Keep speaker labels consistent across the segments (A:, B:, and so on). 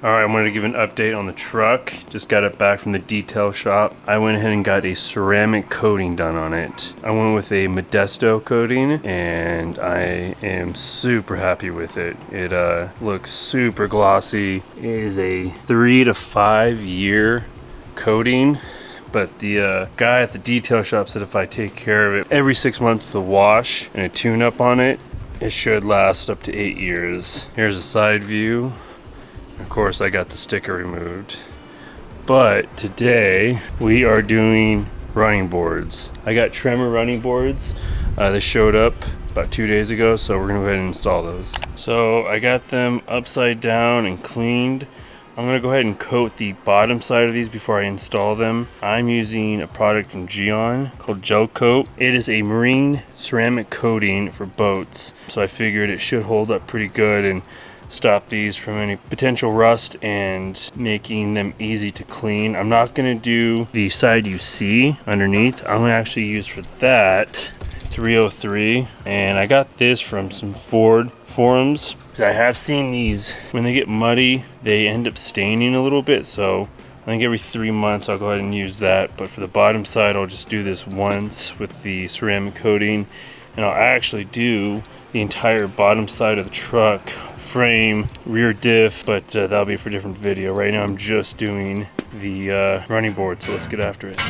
A: Alright, I wanted to give an update on the truck. Just got it back from the detail shop. I went ahead and got a ceramic coating done on it. I went with a Modesto coating and I am super happy with it. It looks super glossy. It is a 3 to 5 year coating, but the guy at the detail shop said if I take care of it every 6 months with a wash and a tune-up on it, it should last up to 8 years. Here's a side view. Of course, I got the sticker removed. But today we are doing running boards. I got Tremor running boards. They showed up about 2 days ago, so we're gonna go ahead and install those. So I got them upside down and cleaned. I'm gonna go ahead and coat the bottom side of these before I install them. I'm using a product from Geon called Gel Coat. It is a marine ceramic coating for boats. So I figured it should hold up pretty good and stop these from any potential rust and making them easy to clean. I'm not gonna do the side you see underneath. I'm gonna actually use for that 303, and I got this from some Ford forums. I have seen these, when they get muddy, they end up staining a little bit, so I think every 3 months I'll go ahead and use that. But for the bottom side, I'll just do this once with the ceramic coating, and I'll actually do the entire bottom side of the truck, frame, rear diff, but that'll be for a different video. Right now I'm just doing the running board, so let's get after it.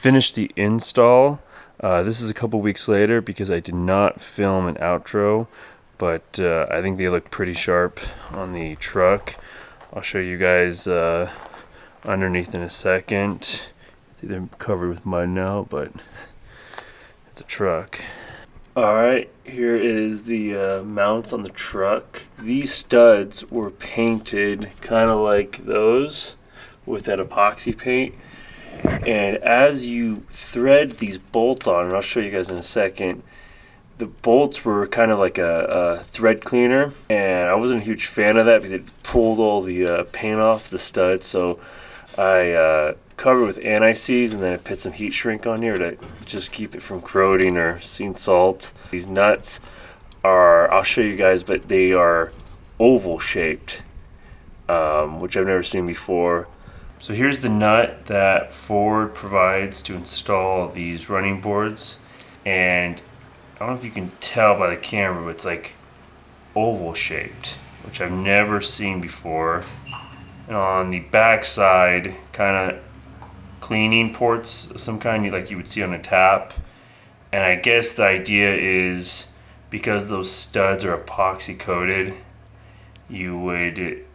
A: Finished the install. This is a couple weeks later because I did not film an outro, but I think they look pretty sharp on the truck. I'll show you guys underneath in a second. See, they're covered with mud now, but it's a truck. Alright, here is the mounts on the truck. These studs were painted kind of like those with that epoxy paint. And as you thread these bolts on, and I'll show you guys in a second, the bolts were kind of like a thread cleaner, and I wasn't a huge fan of that because it pulled all the paint off the studs. So I covered with anti-seize, and then I put some heat shrink on here to just keep it from corroding or seeing salt. These nuts are, I'll show you guys, but they are oval shaped, which I've never seen before. So here's the nut that Ford provides to install these running boards, and I don't know if you can tell by the camera, but it's like oval shaped, which I've never seen before. And on the back side, kind of cleaning ports of some kind, like you would see on a tap. And I guess the idea is because those studs are epoxy coated, you would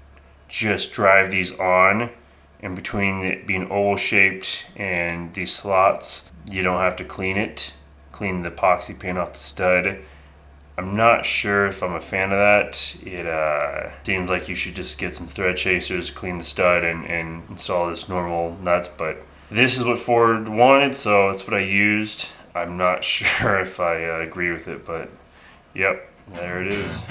A: just drive these on. And between it being oval shaped and these slots, you don't have to clean it, clean the epoxy paint off the stud. I'm not sure if I'm a fan of that. It seems like you should just get some thread chasers, clean the stud, and install this normal nuts, but this is what Ford wanted, so that's what I used. I'm not sure if I agree with it, but yep, there it is.